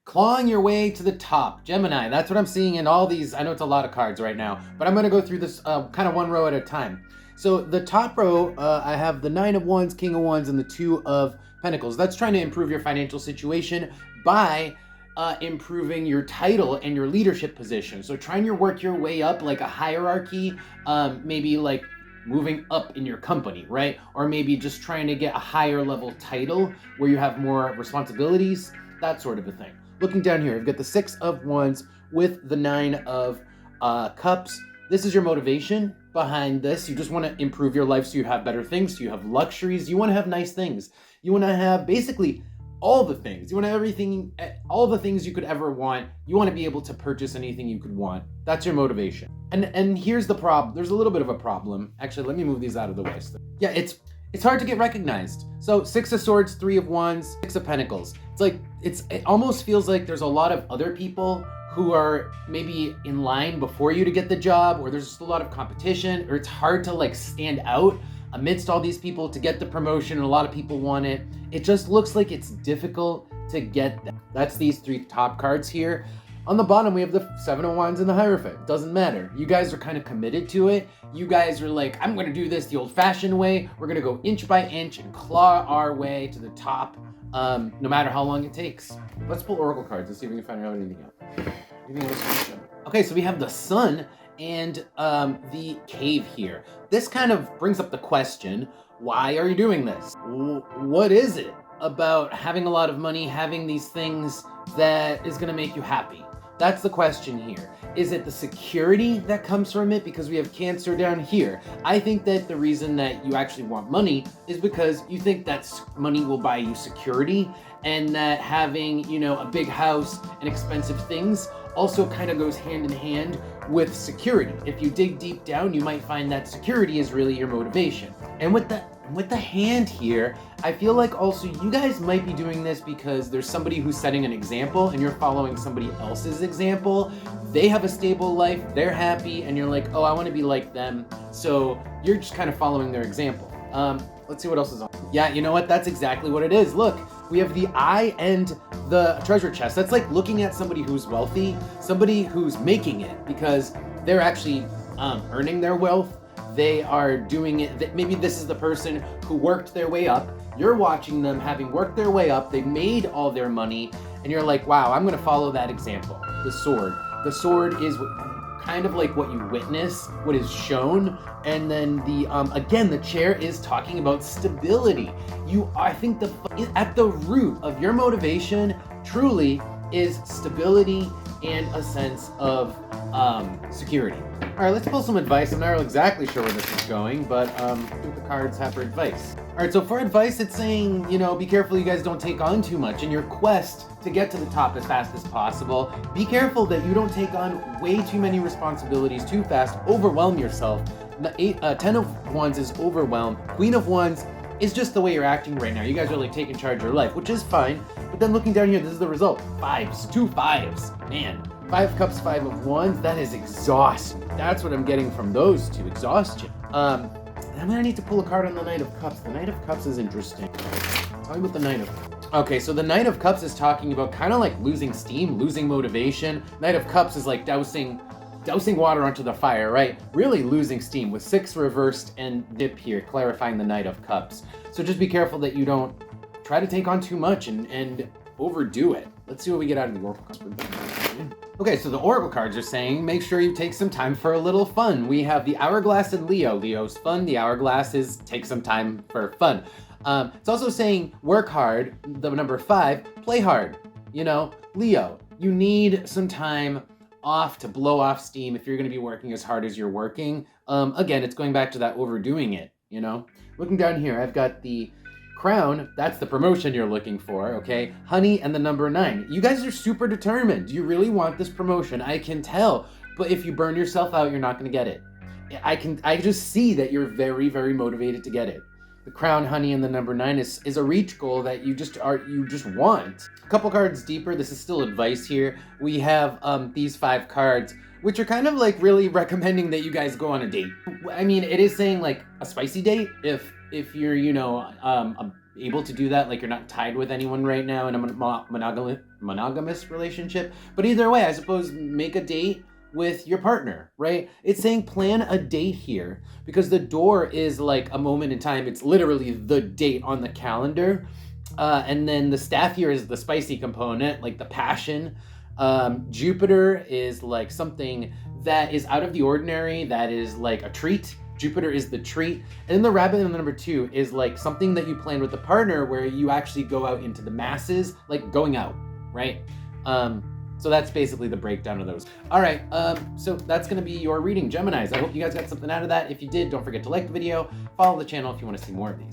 clawing your way to the top. Gemini, that's what I'm seeing in all these. I know it's a lot of cards right now, but I'm going to go through this kind of one row at a time. So the top row, I have the 9 of Wands, King of Wands, and the 2 of Pentacles. That's trying to improve your financial situation by improving your title and your leadership position. So trying to work your way up like a hierarchy, maybe like moving up in your company, right? Or maybe just trying to get a higher level title where you have more responsibilities, that sort of a thing. Looking down here, I've got the 6 of Wands with the 9 of Cups. This is your motivation behind this. You just want to improve your life so you have better things, so you have luxuries. You want to have nice things. You want to have basically all the things. You want to have everything, all the things you could ever want. You want to be able to purchase anything you could want. That's your motivation. And here's the problem. There's a little bit of a problem. Actually, let me move these out of the way. Yeah, it's hard to get recognized. So 6 of Swords, 3 of Wands, 6 of Pentacles. It's like, it almost feels like there's a lot of other people who are maybe in line before you to get the job, or there's just a lot of competition, or it's hard to like stand out amidst all these people to get the promotion, and a lot of people want it. It just looks like it's difficult to get that. That's these 3 top cards here. On the bottom, we have the 7 of Wands and the Hierophant. Doesn't matter. You guys are kind of committed to it. You guys are like, I'm going to do this the old-fashioned way. We're going to go inch by inch and claw our way to the top, no matter how long it takes. Let's pull Oracle cards and see if we can find out anything else. Anything else? Okay, so we have the Sun and the Cave here. This kind of brings up the question, why are you doing this? What is it about having a lot of money, having these things that is going to make you happy? That's the question here. Is it the security that comes from it? Because we have Cancer down here. I think that the reason that you actually want money is because you think that money will buy you security, and that having, you know, a big house and expensive things also kind of goes hand in hand with security. If you dig deep down, you might find that security is really your motivation. And with the hand here, I feel like also you guys might be doing this because there's somebody who's setting an example and you're following somebody else's example. They have a stable life, they're happy, and you're like, oh, I want to be like them. So you're just kind of following their example. Let's see what else is on. Yeah, you know what? That's exactly what it is. Look, we have the eye and the treasure chest. That's like looking at somebody who's wealthy, somebody who's making it because they're actually earning their wealth. They are doing it. Maybe this is the person who worked their way up. You're watching them having worked their way up. They made all their money, and you're like, wow, I'm going to follow that example. The sword. The sword is kind of like what you witness, what is shown. And then again, the chair is talking about stability. I think at the root of your motivation truly is stability and a sense of security. All right, let's pull some advice. I'm not exactly sure where this is going, but I think the cards have for advice. All right, so for advice, it's saying, you know, be careful you guys don't take on too much in your quest to get to the top as fast as possible. Be careful that you don't take on way too many responsibilities too fast, overwhelm yourself. The 10 of Wands is overwhelmed. Queen of Wands is just the way you're acting right now. You guys are like taking charge of your life, which is fine. But then looking down here, this is the result. 5s, 2 5s. Man, 5 Cups, 5 of Wands, that is exhausting. That's what I'm getting from those two, exhaustion. I'm gonna need to pull a card on the Knight of Cups. The Knight of Cups is interesting. Tell me about the Knight of Cups. Okay, so the Knight of Cups is talking about kind of like losing steam, losing motivation. Knight of Cups is like dousing water onto the fire, right? Really losing steam with 6 reversed and dip here, clarifying the Knight of Cups. So just be careful that you don't try to take on too much and overdo it. Let's see what we get out of the Oracle cards. Okay, so the Oracle cards are saying, make sure you take some time for a little fun. We have the Hourglass and Leo. Leo's fun, the Hourglass is take some time for fun. It's also saying work hard, the number 5, play hard. You know, Leo, you need some time off to blow off steam if you're going to be working as hard as you're working. Again, it's going back to that overdoing it, you know. Looking down here, I've got the Crown, that's the promotion you're looking for, okay? Honey and the number 9. You guys are super determined. You really want this promotion, I can tell. But if you burn yourself out, you're not going to get it. I just see that you're very, very motivated to get it. The Crown, Honey, and the number 9 is a reach goal that you just want. A couple cards deeper, this is still advice here. We have these 5 cards, which are kind of like really recommending that you guys go on a date. I mean, it is saying like a spicy date if you're, you know, able to do that, like you're not tied with anyone right now in a monogamous relationship. But either way, I suppose make a date with your partner, right? It's saying plan a date here because the door is like a moment in time. It's literally the date on the calendar. And then the staff here is the spicy component, like the passion. Jupiter is like something that is out of the ordinary, that is like a treat. Jupiter is the treat. And then the rabbit in the number 2 is like something that you plan with the partner where you actually go out into the masses, like going out, right? So that's basically the breakdown of those. All right, so that's gonna be your reading, Geminis. I hope you guys got something out of that. If you did, don't forget to like the video, follow the channel if you wanna see more of these.